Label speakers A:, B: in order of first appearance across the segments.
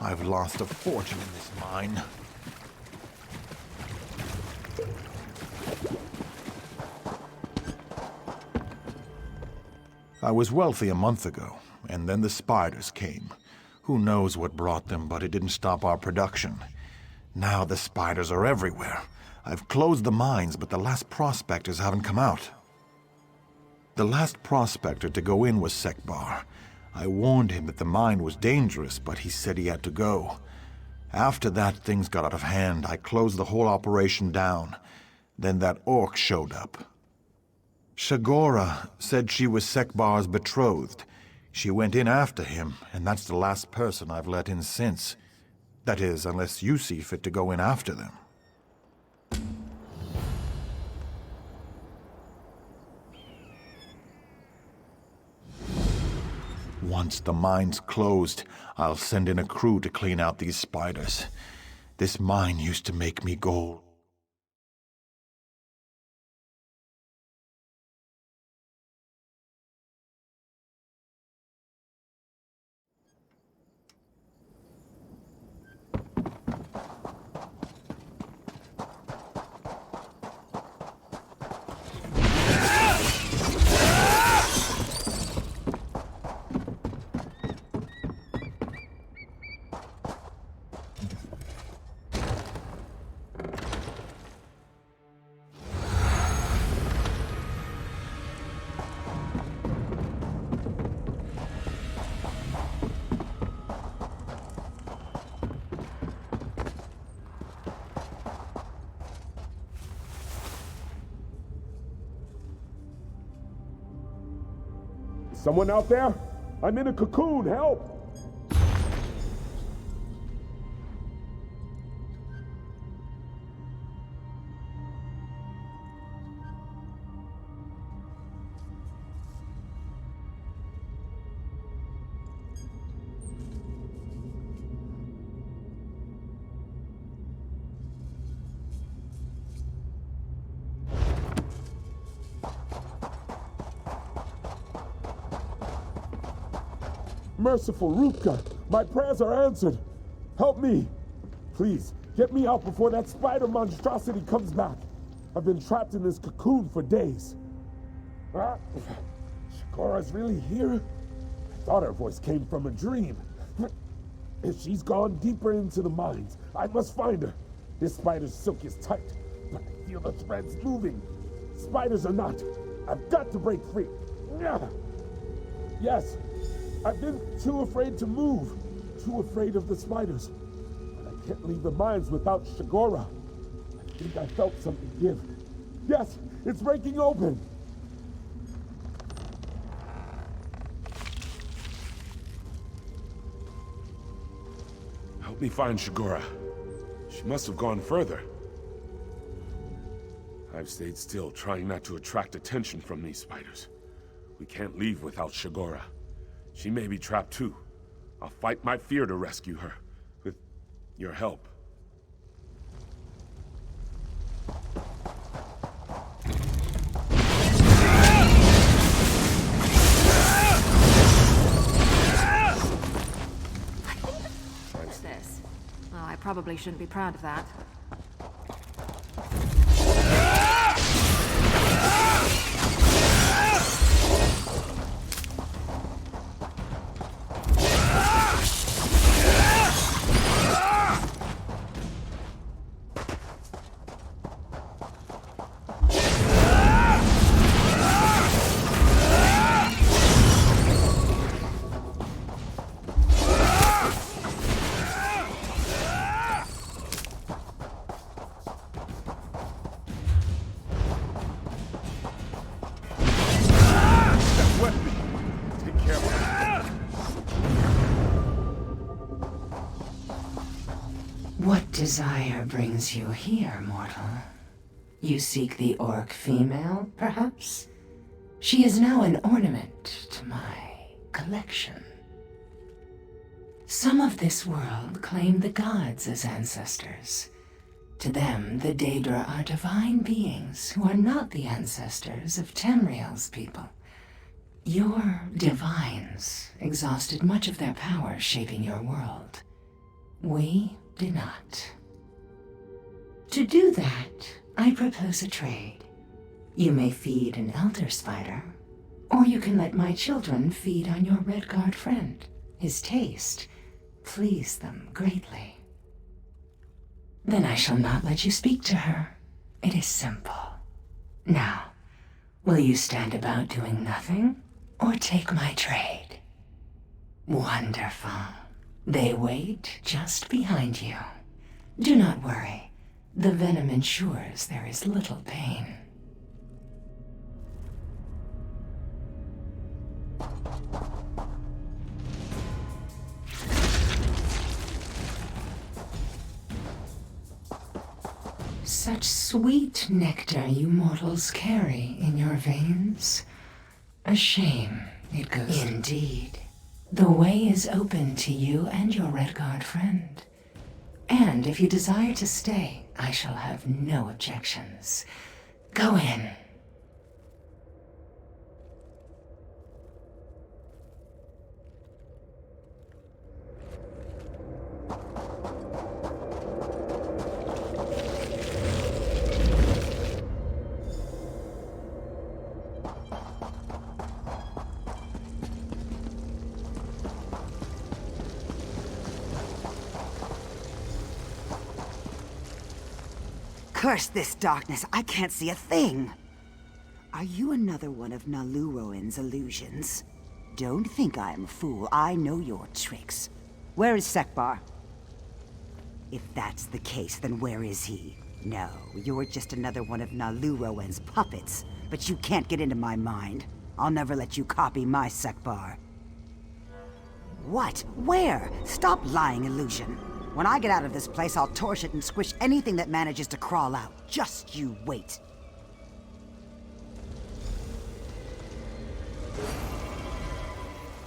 A: I've lost a fortune in this mine. I was wealthy a month ago, and then the spiders came. Who knows what brought them, but it didn't stop our production. Now the spiders are everywhere. I've closed the mines, but the last prospectors haven't come out. The last prospector to go in was Sekbar. I warned him that the mine was dangerous, but he said he had to go. After that, things got out of hand. I closed the whole operation down. Then that orc showed up. Shagora said she was Sekbar's betrothed. She went in after him, and that's the last person I've let in since. That is, unless you see fit to go in after them. Once the mine's closed, I'll send in a crew to clean out these spiders. This mine used to make me gold.
B: Someone out there? I'm in a cocoon, help! Merciful Rutka, my prayers are answered. Help me. Please, get me out before that spider monstrosity comes back. I've been trapped in this cocoon for days. Shagora's really here? I thought her voice came from a dream. If she's gone deeper into the mines, I must find her. This spider's silk is tight, but I feel the threads moving. Spiders or not, I've got to break free. Yes. I've been too afraid to move, too afraid of the spiders. But I can't leave the mines without Shagora. I think I felt something give. Yes, it's breaking open. Help me find Shagora. She must have gone further. I've stayed still, trying not to attract attention from these spiders. We can't leave without Shagora. She may be trapped too. I'll fight my fear to rescue her, with your help.
C: What is this? Oh, I probably shouldn't be proud of that.
D: What desire brings you here, mortal? You seek the orc female, perhaps? She is now an ornament to my collection. Some of this world claim the gods as ancestors. To them, the Daedra are divine beings who are not the ancestors of Tamriel's people. Your divines exhausted much of their power shaping your world. We do not. To do that, I propose a trade. You may feed an elder spider, or you can let my children feed on your Redguard friend. His taste pleased them greatly. Then I shall not let you speak to her. It is simple. Now, will you stand about doing nothing, or take my trade? Wonderful. They wait just behind you. Do not worry. The venom ensures there is little pain. Such sweet nectar you mortals carry in your veins. A shame it goes. Indeed. The way is open to you and your Redguard friend. And if you desire to stay, I shall have no objections. Go in.
E: Curse this darkness, I can't see a thing! Are you another one of Naluroan's illusions? Don't think I am a fool, I know your tricks. Where is Sekbar? If that's the case, then where is he? No, you're just another one of Naluroan's puppets, but you can't get into my mind. I'll never let you copy my Sekbar. What? Where? Stop lying, illusion. When I get out of this place, I'll torch it and squish anything that manages to crawl out. Just you wait.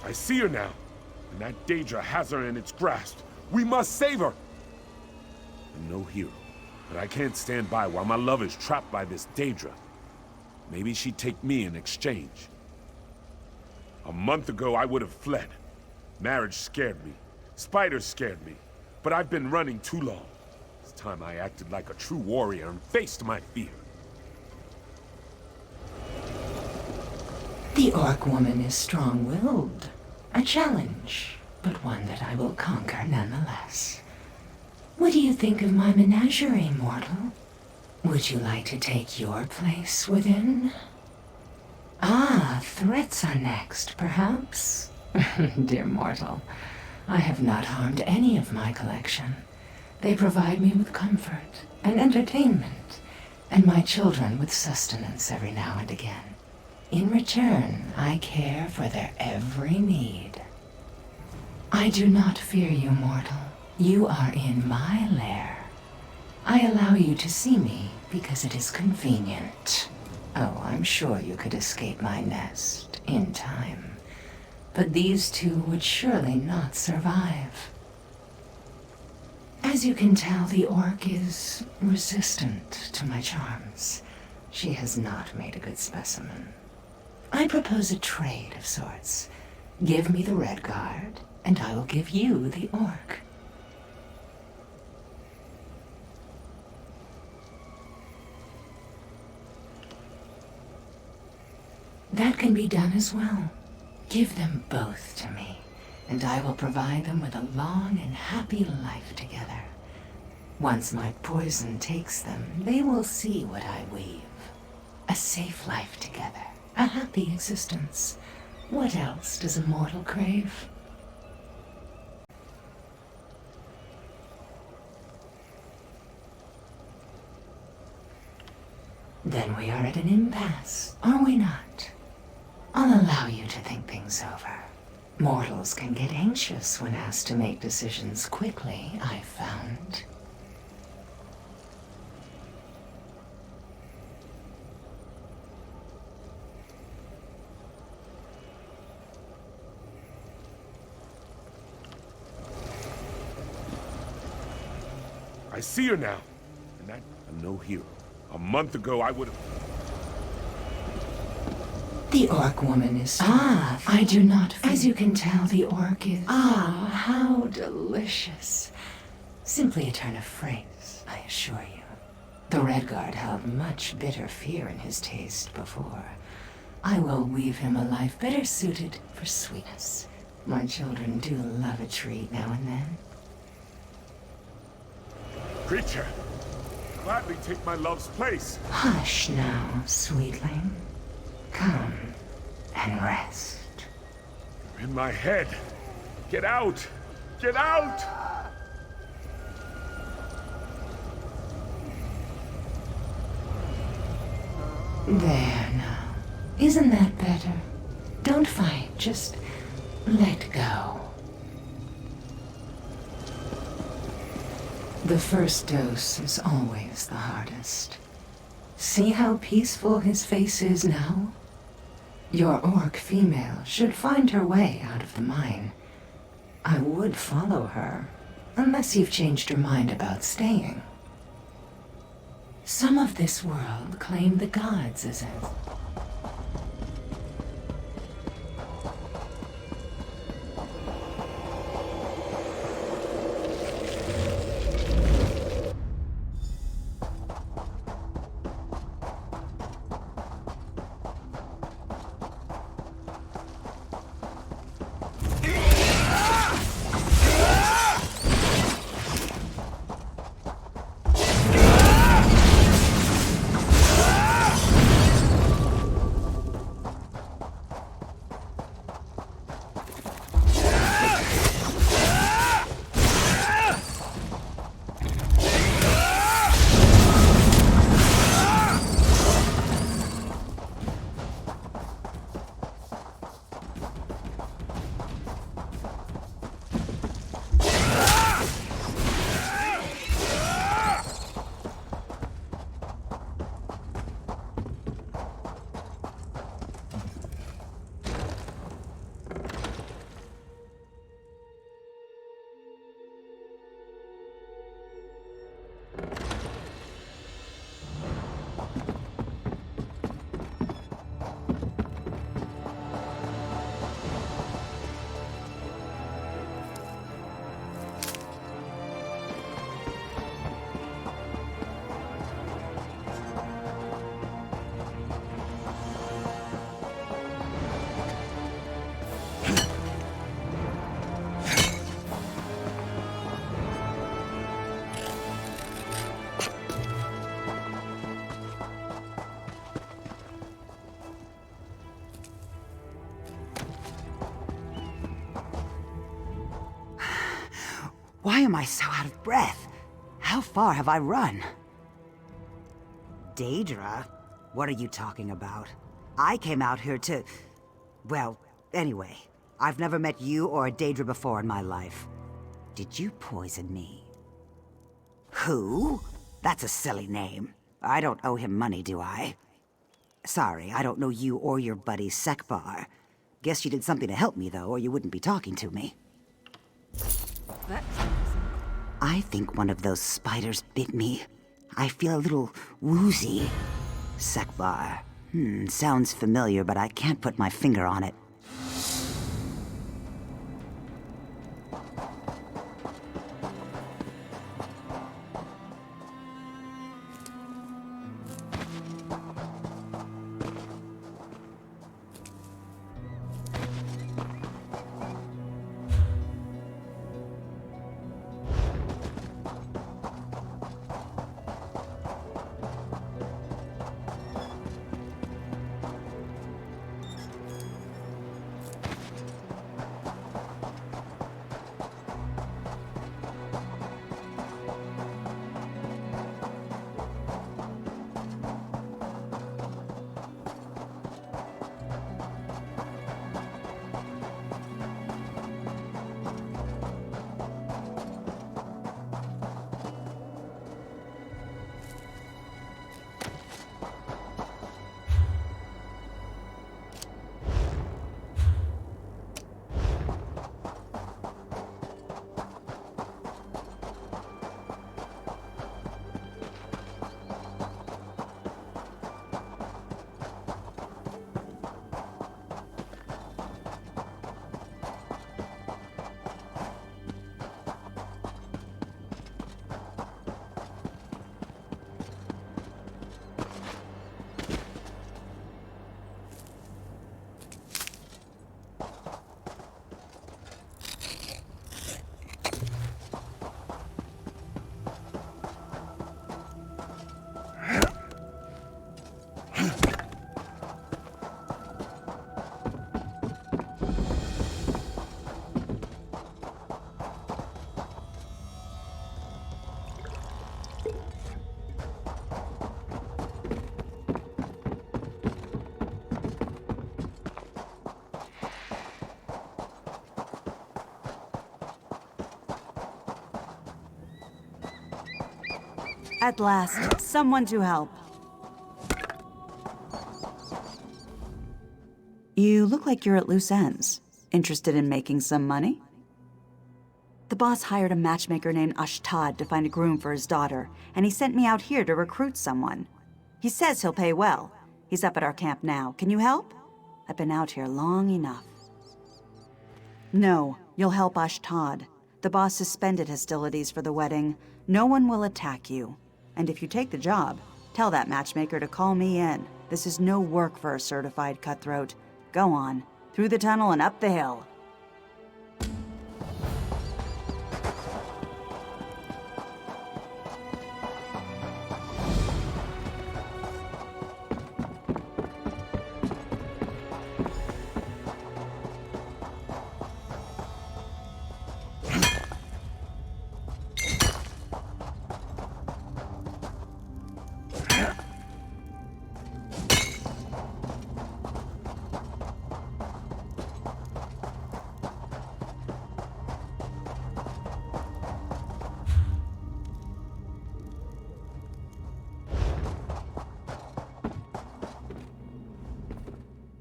B: I see her now, and that Daedra has her in its grasp. We must save her! I'm no hero, but I can't stand by while my love is trapped by this Daedra. Maybe she'd take me in exchange. A month ago, I would have fled. Marriage scared me. Spiders scared me. But I've been running too long. It's time I acted like a true warrior and faced my fear.
D: The Orc woman is strong-willed. A challenge, but one that I will conquer nonetheless. What do you think of my menagerie, mortal? Would you like to take your place within? Ah, threats are next, perhaps? Dear mortal, I have not harmed any of my collection. They provide me with comfort and entertainment, and my children with sustenance every now and again. In return, I care for their every need. I do not fear you, mortal. You are in my lair. I allow you to see me because it is convenient. Oh, I'm sure you could escape my nest in time. But these two would surely not survive. As you can tell, the Orc is resistant to my charms. She has not made a good specimen. I propose a trade of sorts. Give me the Redguard, and I will give you the Orc. That can be done as well. Give them both to me, and I will provide them with a long and happy life together. Once my poison takes them, they will see what I weave. A safe life together, a happy existence. What else does a mortal crave? Then we are at an impasse, are we not? I'll allow you to think things over. Mortals can get anxious when asked to make decisions quickly, I've found.
B: I see her now, and I'm no hero. A month ago, I would have...
D: The Orc woman is... Ah, I do not... As you can tell, the Orc is... Ah, how delicious. Simply a turn of phrase, I assure you. The Redguard held much bitter fear in his taste before. I will weave him a life better suited for sweetness. My children do love a treat now and then.
B: Creature, gladly take my love's place.
D: Hush now, sweetling. Come and rest.
B: In my head. Get out! Get out!
D: There now. Isn't that better? Don't fight, just let go. The first dose is always the hardest. See how peaceful his face is now? Your orc female should find her way out of the mine. I would follow her, unless you've changed your mind about staying. Some of this world claim the gods as a...
E: Why am I so out of breath? How far have I run? Daedra? What are you talking about? I came out here to... Well, anyway, I've never met you or a Daedra before in my life. Did you poison me? Who? That's a silly name. I don't owe him money, do I? Sorry, I don't know you or your buddy Sekbar. Guess you did something to help me, though, or you wouldn't be talking to me.
C: That's...
E: I think one of those spiders bit me. I feel a little woozy. Sekbar. Sounds familiar, but I can't put my finger on it. At last, someone to help. You look like you're at loose ends. Interested in making some money? The boss hired a matchmaker named Ashtad to find a groom for his daughter, and he sent me out here to recruit someone. He says he'll pay well. He's up at our camp now. Can you help? I've been out here long enough. No, you'll help Ashtad. The boss suspended hostilities for the wedding. No one will attack you. And if you take the job, tell that matchmaker to call me in. This is no work for a certified cutthroat. Go on, through the tunnel and up the hill.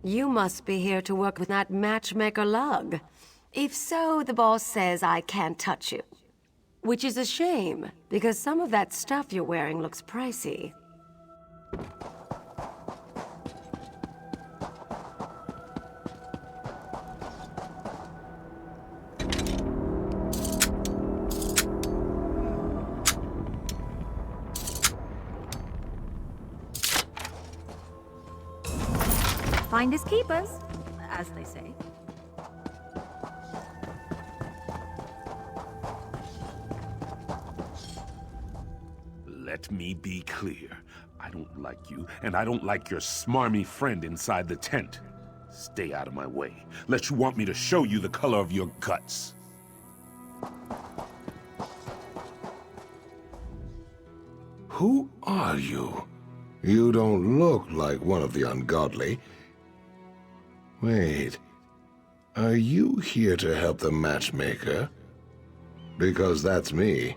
F: You must be here to work with that matchmaker Lug. If so, the boss says I can't touch you. Which is a shame, because some of that stuff you're wearing looks pricey.
C: Finders keepers, as they say.
B: Let me be clear. I don't like you, and I don't like your smarmy friend inside the tent. Stay out of my way, lest you want me to show you the color of your guts.
G: Who are you? You don't look like one of the ungodly. Wait, are you here to help the matchmaker? Because that's me.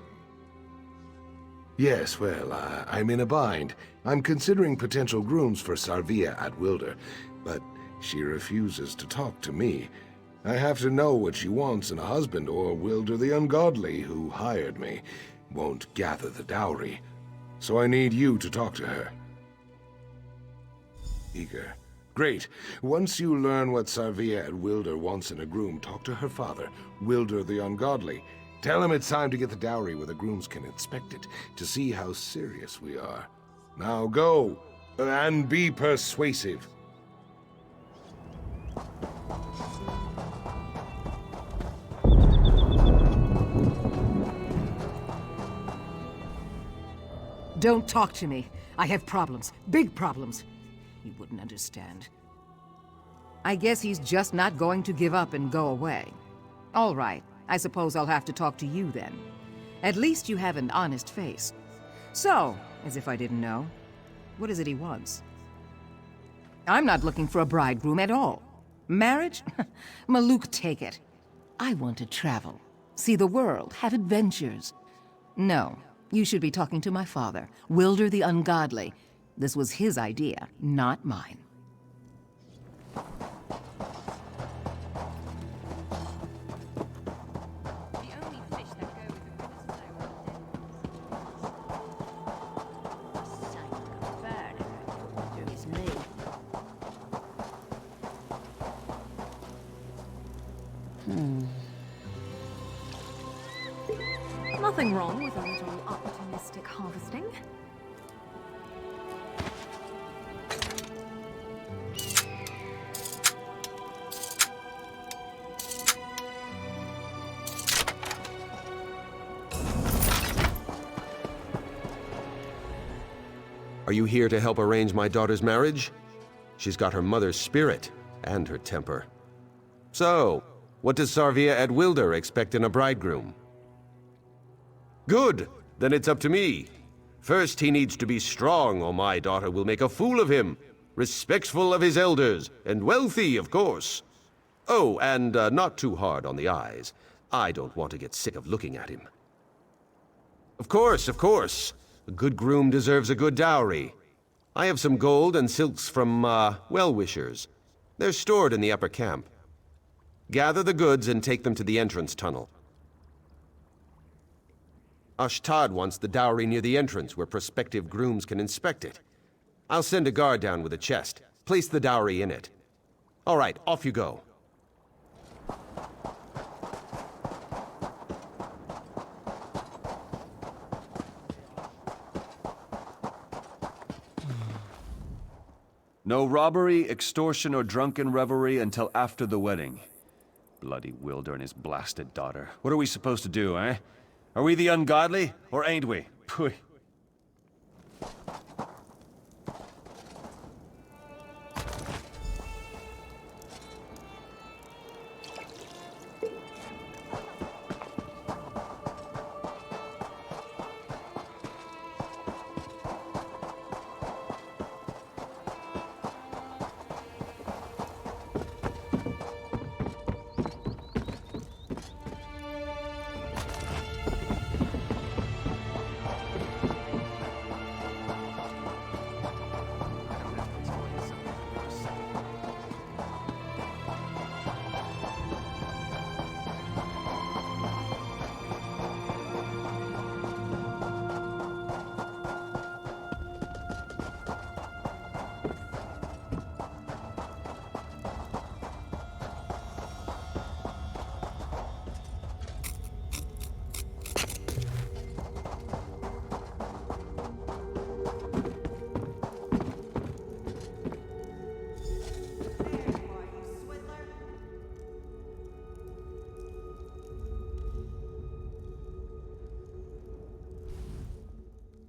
G: Yes, well, I'm in a bind. I'm considering potential grooms for Sarvia at Wilder, but she refuses to talk to me. I have to know what she wants in a husband, or Wilder the Ungodly, who hired me, won't gather the dowry. So I need you to talk to her. Eager. Great. Once you learn what Sarvia at Wilder wants in a groom, talk to her father, Wilder the Ungodly. Tell him it's time to get the dowry where the grooms can inspect it, to see how serious we are. Now go, and be persuasive.
H: Don't talk to me. I have problems. Big problems. He wouldn't understand. I guess he's just not going to give up and go away. All right. I suppose I'll have to talk to you then. At least you have an honest face. So, as if I didn't know, what is it he wants? I'm not looking for a bridegroom at all. Marriage? Maluk, take it. I want to travel, see the world, have adventures. No, you should be talking to my father, Wilder the Ungodly. This was his idea, not mine.
C: Nothing wrong with a little optimistic harvesting.
I: Are you here to help arrange my daughter's marriage? She's got her mother's spirit and her temper. So, what does Sarvia at Wilder expect in a bridegroom? Good! Then it's up to me. First, he needs to be strong, or my daughter will make a fool of him. Respectful of his elders, and wealthy, of course. Oh, and not too hard on the eyes. I don't want to get sick of looking at him. Of course, of course. A good groom deserves a good dowry. I have some gold and silks from, well-wishers. They're stored in the upper camp. Gather the goods and take them to the entrance tunnel. Ashtad wants the dowry near the entrance where prospective grooms can inspect it. I'll send a guard down with a chest. Place the dowry in it. All right, off you go.
J: No robbery, extortion, or drunken revelry until after the wedding. Bloody Wilder and his blasted daughter. What are we supposed to do, eh? Are we the ungodly, or ain't we? Pooh.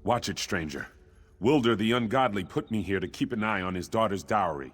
B: Watch it, stranger. Wilder the Ungodly put me here to keep an eye on his daughter's dowry.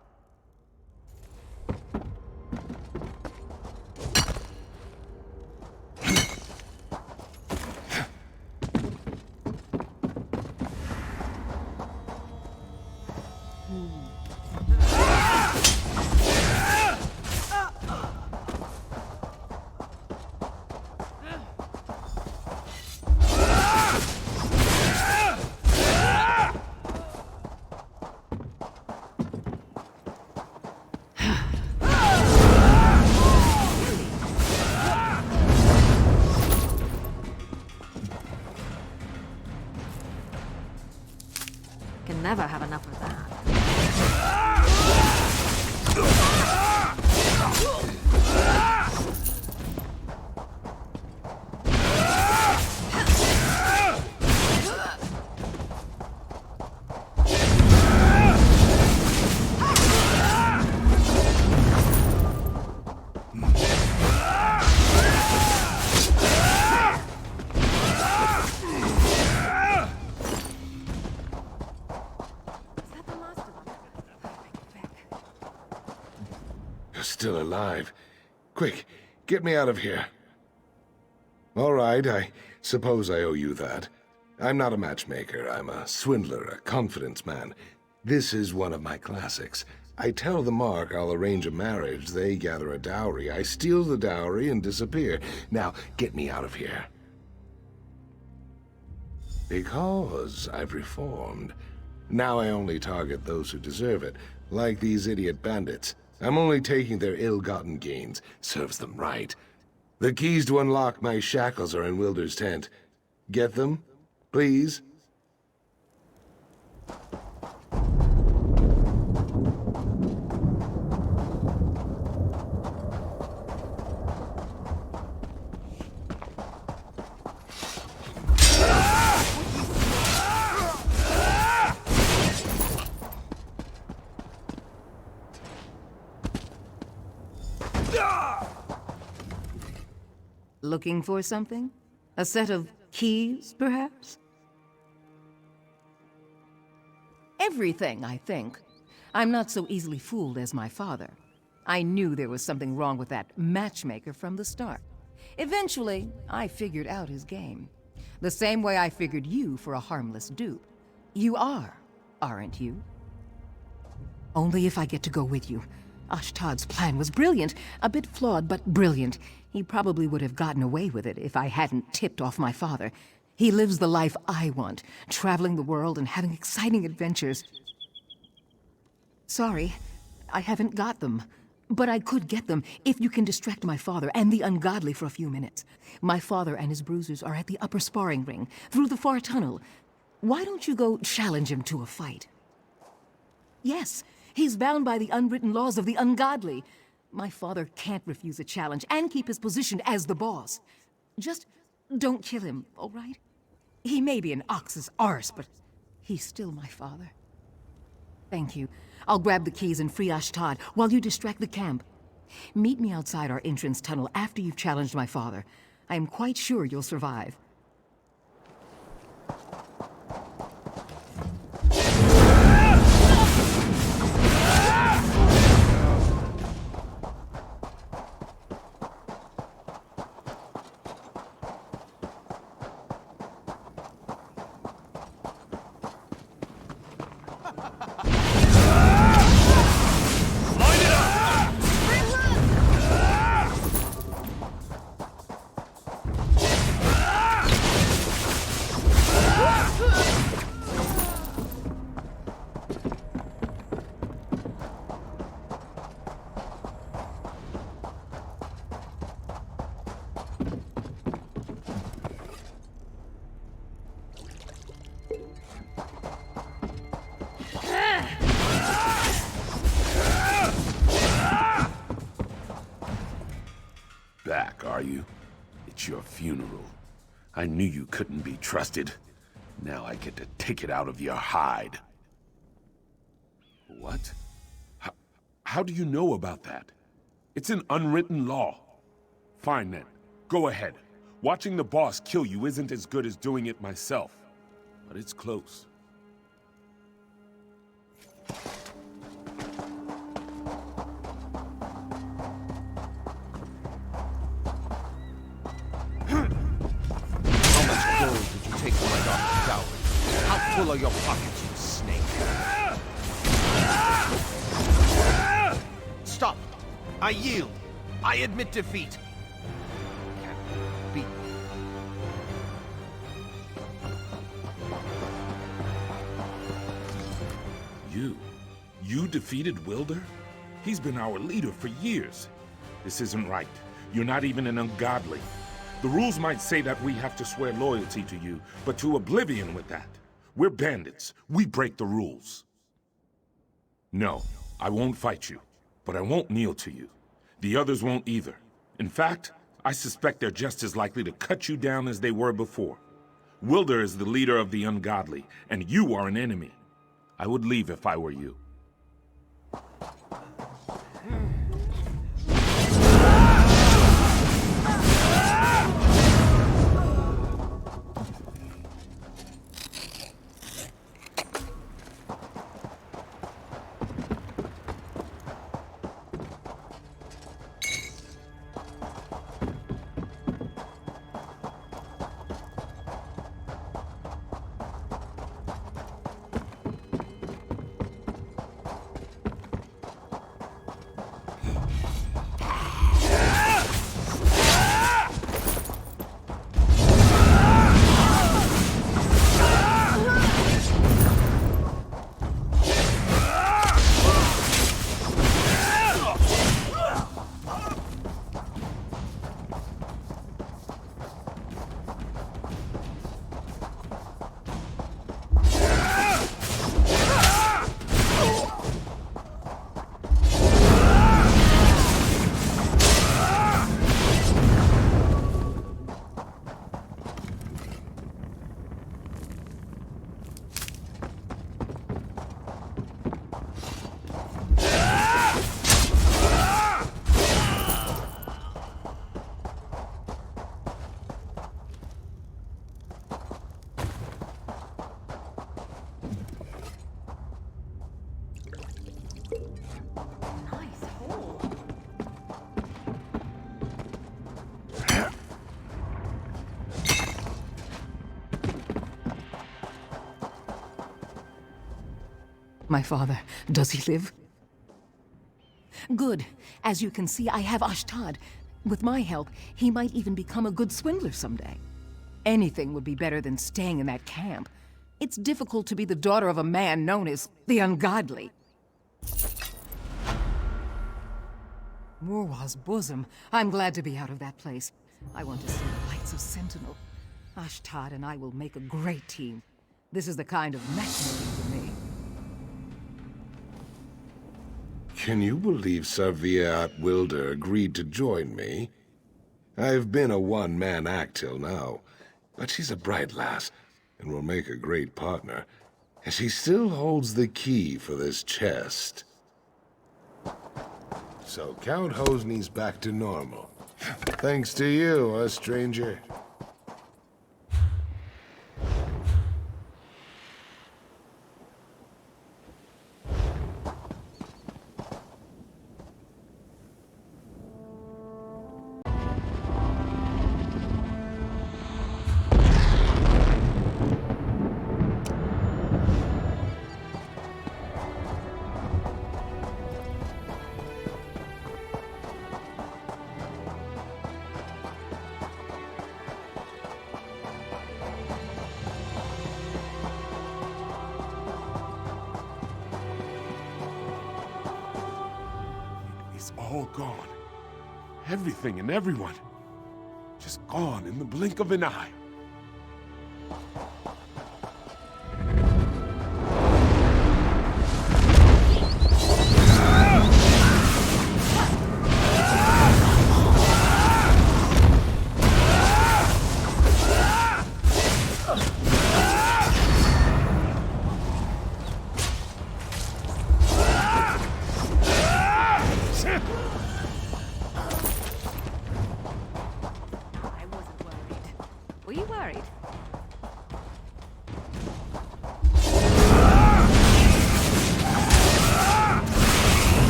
C: Can never have enough of that.
G: Still alive. Quick, get me out of here. All right, I suppose I owe you that. I'm not a matchmaker. I'm a swindler, a confidence man. This is one of my classics. I tell the Mark I'll arrange a marriage, they gather a dowry, I steal the dowry and disappear. Now, get me out of here. Because I've reformed. Now I only target those who deserve it, like these idiot bandits. I'm only taking their ill-gotten gains. Serves them right. The keys to unlock my shackles are in Wilder's tent. Get them, please?
H: Looking for something? A set of keys, perhaps? Everything, I think. I'm not so easily fooled as my father. I knew there was something wrong with that matchmaker from the start. Eventually, I figured out his game. The same way I figured you for a harmless dupe. You are, aren't you? Only if I get to go with you. Ashtad's plan was brilliant. A bit flawed, but brilliant. He probably would have gotten away with it if I hadn't tipped off my father. He lives the life I want, traveling the world and having exciting adventures. Sorry, I haven't got them. But I could get them if you can distract my father and the ungodly for a few minutes. My father and his bruisers are at the upper sparring ring, through the far tunnel. Why don't you go challenge him to a fight? Yes, he's bound by the unwritten laws of the ungodly. My father can't refuse a challenge and keep his position as the boss. Just don't kill him, all right? He may be an ox's arse, but he's still my father. Thank you. I'll grab the keys and free Ashtad while you distract the camp. Meet me outside our entrance tunnel after you've challenged my father. I am quite sure you'll survive.
B: Back, are you? It's your funeral. I knew you couldn't be trusted. Now I get to take it out of your hide. What? How do you know about that? It's an unwritten law. Fine then. Go ahead. Watching the boss kill you isn't as good as doing it myself. But it's close.
I: Take my daughter's dowry. How full are your pockets, you snake? Stop! I yield. I admit defeat. Can't beat me.
B: You defeated Wilder? He's been our leader for years. This isn't right. You're not even an ungodly. The rules might say that we have to swear loyalty to you, but to oblivion with that. We're bandits. We break the rules. No, I won't fight you, but I won't kneel to you. The others won't either. In fact, I suspect they're just as likely to cut you down as they were before. Wilder is the leader of the ungodly, and you are an enemy. I would leave if I were you.
H: My father, does he live? Good. As you can see, I have Ashtad. With my help, he might even become a good swindler someday. Anything would be better than staying in that camp. It's difficult to be the daughter of a man known as the Ungodly. Morwal's bosom. I'm glad to be out of that place. I want to see the lights of Sentinel. Ashtad and I will make a great team. This is the kind of matchmaking for me.
G: Can you believe Sarvia Atwilder agreed to join me? I've been a one-man act till now, but she's a bright lass and will make a great partner. And she still holds the key for this chest. So Count Hosney's back to normal. Thanks to you, stranger.
B: It's all gone. Everything and everyone. Just gone in the blink of an eye.
C: Were you worried?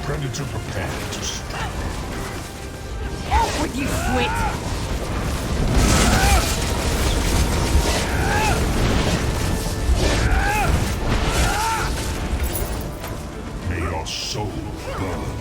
B: Predator prepared to strike.
C: Off with you, Swit!
B: May your soul burn.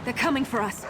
C: They're coming for us.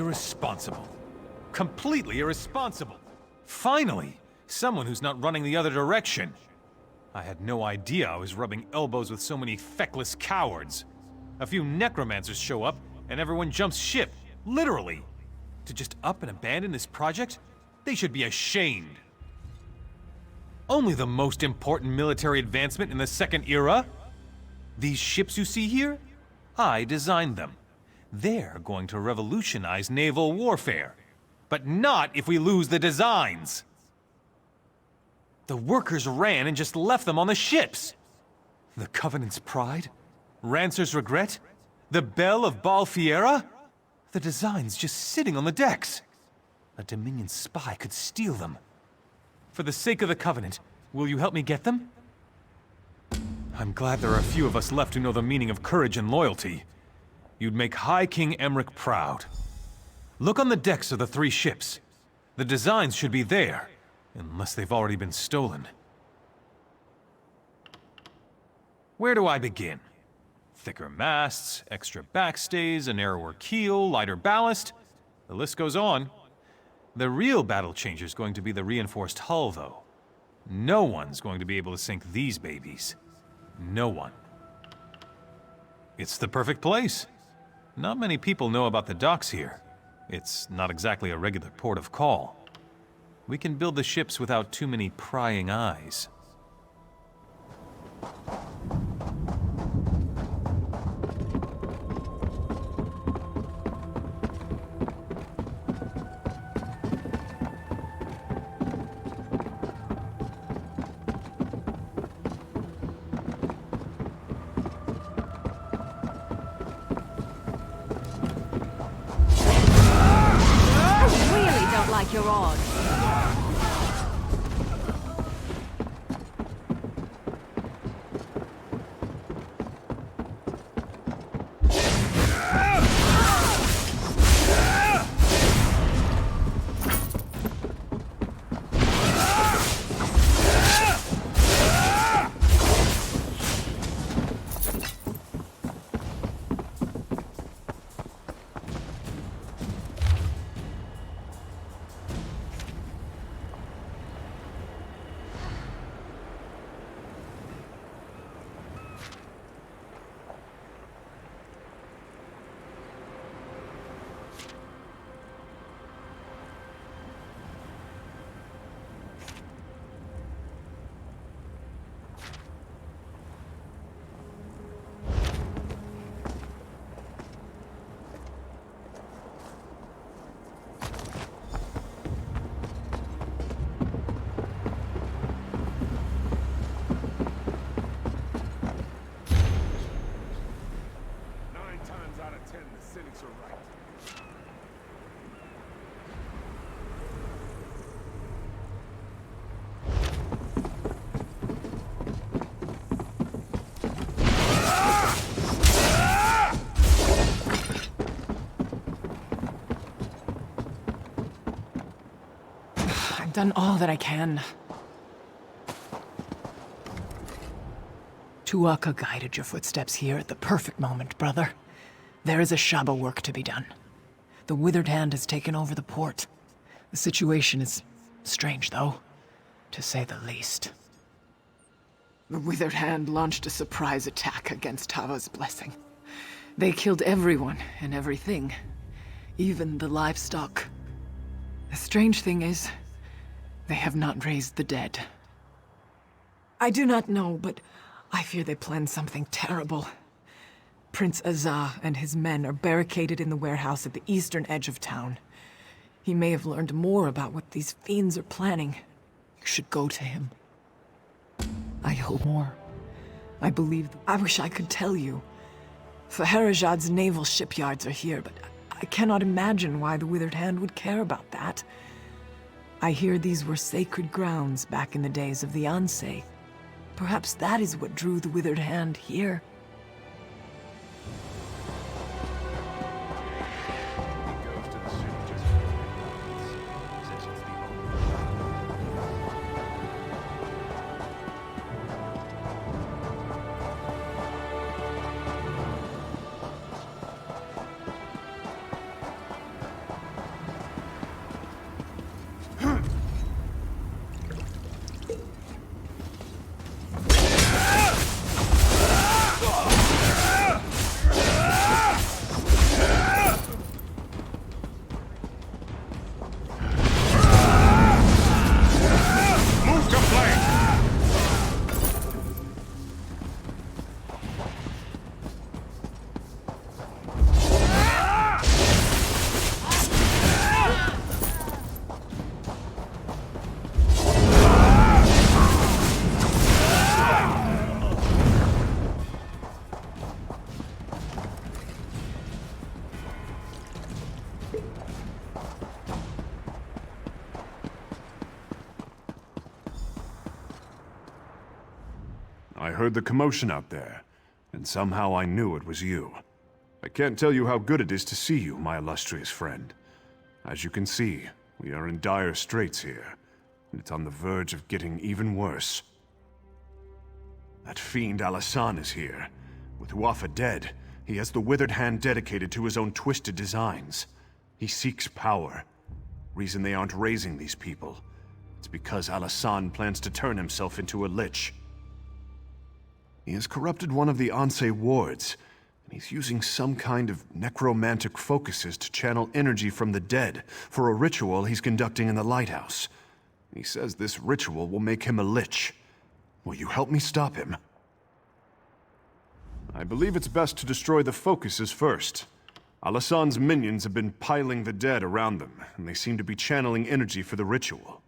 K: Irresponsible. Completely irresponsible. Finally, someone who's not running the other direction. I had no idea I was rubbing elbows with so many feckless cowards. A few necromancers show up, and everyone jumps ship. Literally. To just up and abandon this project? They should be ashamed. Only the most important military advancement in the Second Era? These ships you see here? I designed them. They're going to revolutionize naval warfare. But not if we lose the designs. The workers ran and just left them on the ships. The Covenant's pride? Rancer's regret? The Bell of Balfiera? The designs just sitting on the decks. A Dominion spy could steal them. For the sake of the Covenant, will you help me get them? I'm glad there are a few of us left who know the meaning of courage and loyalty. You'd make High King Emmerich proud. Look on the decks of the 3 ships. The designs should be there, unless they've already been stolen. Where do I begin? Thicker masts, extra backstays, a narrower keel, lighter ballast. The list goes on. The real battle changer's going to be the reinforced hull, though. No one's going to be able to sink these babies. No one. It's the perfect place. Not many people know about the docks here. It's not exactly a regular port of call. We can build the ships without too many prying eyes.
C: Like you're on.
L: I've done all that I can. Tuaka guided your footsteps here at the perfect moment, brother. There is a Shaba work to be done. The Withered Hand has taken over the port. The situation is strange, though, to say the least. The Withered Hand launched a surprise attack against Tava's blessing. They killed everyone and everything, even the livestock. The strange thing is, they have not raised the dead. I do not know, but I fear they planned something terrible. Prince Azah and his men are barricaded in the warehouse at the eastern edge of town. He may have learned more about what these fiends are planning. You should go to him. I hope more. I believe... I wish I could tell you. Faharajad's naval shipyards are here, but I cannot imagine why the Withered Hand would care about that. I hear these were sacred grounds back in the days of the Ansei. Perhaps that is what drew the Withered Hand here.
M: I heard the commotion out there, and somehow I knew it was you. I can't tell you how good it is to see you, my illustrious friend. As you can see, we are in dire straits here, and it's on the verge of getting even worse. That fiend Alasan is here. With Huafa dead, he has the withered hand dedicated to his own twisted designs. He seeks power. Reason they aren't raising these people. It's because Alasan plans to turn himself into a lich. He has corrupted one of the Anse wards, and he's using some kind of necromantic focuses to channel energy from the dead for a ritual he's conducting in the lighthouse. He says this ritual will make him a lich. Will you help me stop him? I believe it's best to destroy the focuses first. Alasan's minions have been piling the dead around them, and they seem to be channeling energy for the ritual.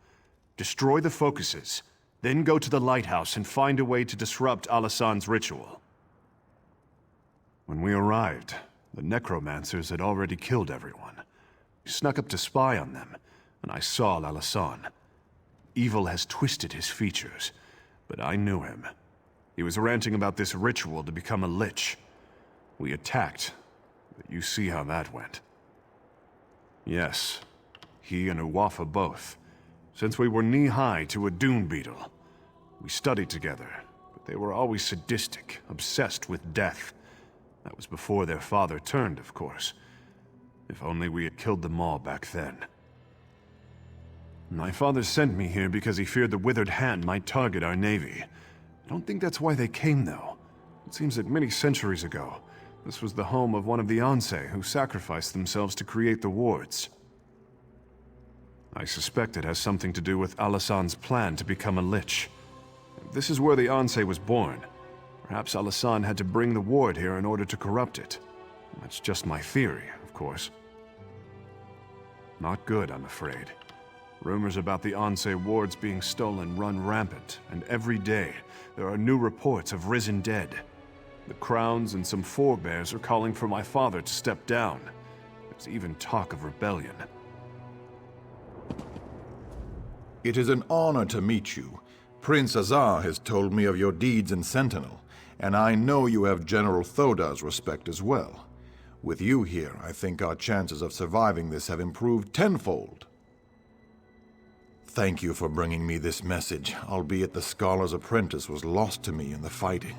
M: Destroy the focuses, then go to the lighthouse and find a way to disrupt Alasan's ritual. When we arrived, the necromancers had already killed everyone. We snuck up to spy on them, and I saw Alasan. Evil has twisted his features, but I knew him. He was ranting about this ritual to become a lich. We attacked, but you see how that went. Yes, he and Huafa both. Since we were knee-high to a dune beetle. We studied together, but they were always sadistic, obsessed with death. That was before their father turned, of course. If only we had killed them all back then. My father sent me here because he feared the withered hand might target our navy. I don't think that's why they came, though. It seems that many centuries ago, this was the home of one of the Anse who sacrificed themselves to create the wards. I suspect it has something to do with Alasan's plan to become a lich. If this is where the Anse was born, perhaps Alasan had to bring the ward here in order to corrupt it. That's just my theory, of course. Not good, I'm afraid. Rumors about the Anse wards being stolen run rampant, and every day there are new reports of risen dead. The crowns and some forebears are calling for my father to step down. There's even talk of rebellion.
A: It is an honor to meet you. Prince Azar has told me of your deeds in Sentinel, and I know you have General Thoda's respect as well. With you here, I think our chances of surviving this have improved tenfold. Thank you for bringing me this message, albeit the Scholar's apprentice was lost to me in the fighting.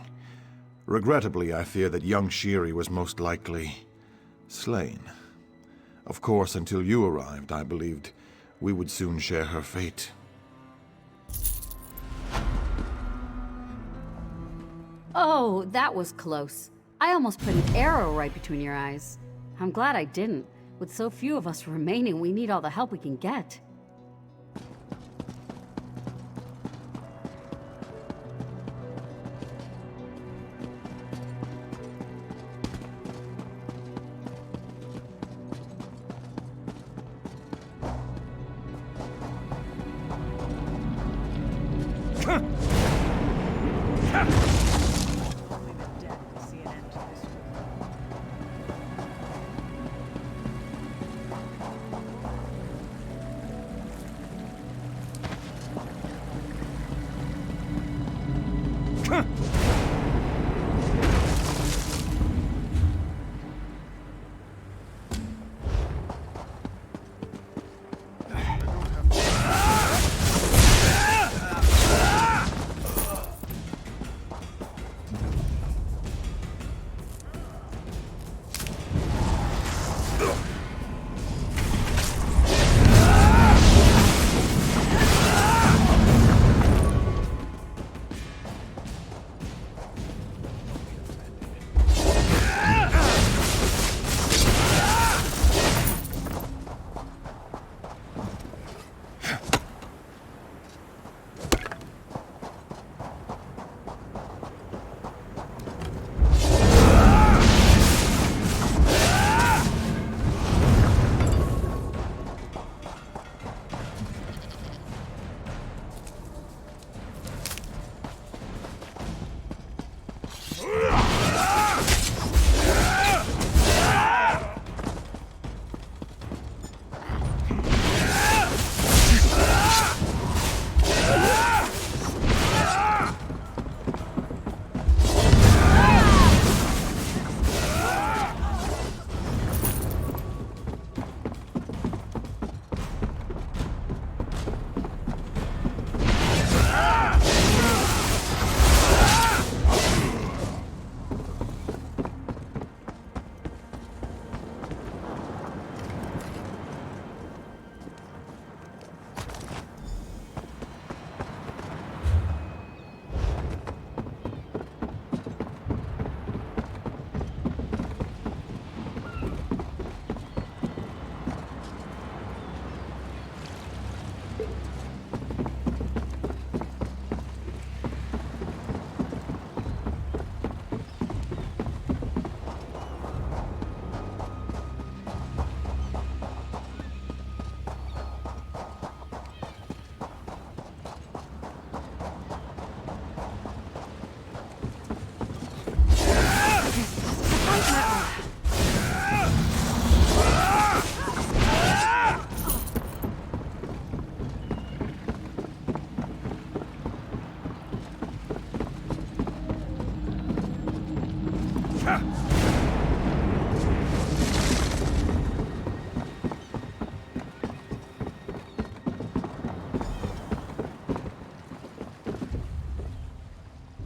A: Regrettably, I fear that young Shiri was most likely slain. Of course, until you arrived, I believed we would soon share her fate.
N: Oh, that was close. I almost put an arrow right between your eyes. I'm glad I didn't. With so few of us remaining, we need all the help we can get.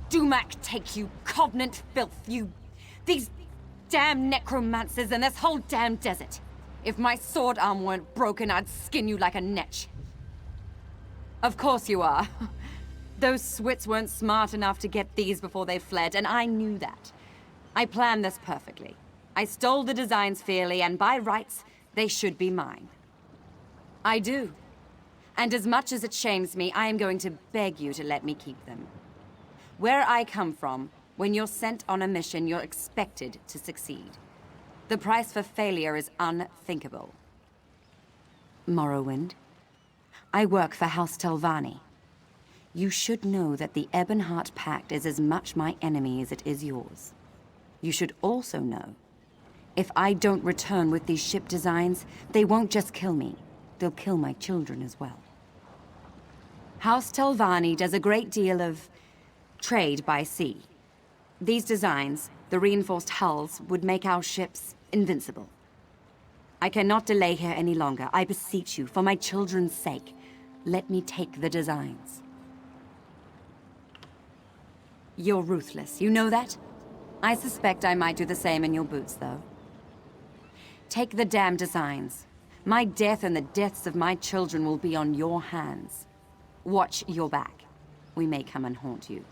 O: Dumac take you, Covenant filth, you... These damn necromancers and this whole damn desert. If my sword arm weren't broken, I'd skin you like a netch. Of course you are. Those Swits weren't smart enough to get these before they fled, and I knew that. I planned this perfectly. I stole the designs fairly, and by rights, they should be mine. I do. And as much as it shames me, I am going to beg you to let me keep them. Where I come from, when you're sent on a mission, you're expected to succeed. The price for failure is unthinkable. Morrowind, I work for House Telvanni. You should know that the Ebonheart Pact is as much my enemy as it is yours. You should also know, if I don't return with these ship designs, they won't just kill me, they'll kill my children as well. House Telvanni does a great deal of trade by sea. These designs, the reinforced hulls, would make our ships invincible. I cannot delay here any longer. I beseech you, for my children's sake, let me take the designs. You're ruthless, you know that? I suspect I might do the same in your boots, though. Take the damn designs. My death and the deaths of my children will be on your hands. Watch your back. We may come and haunt you.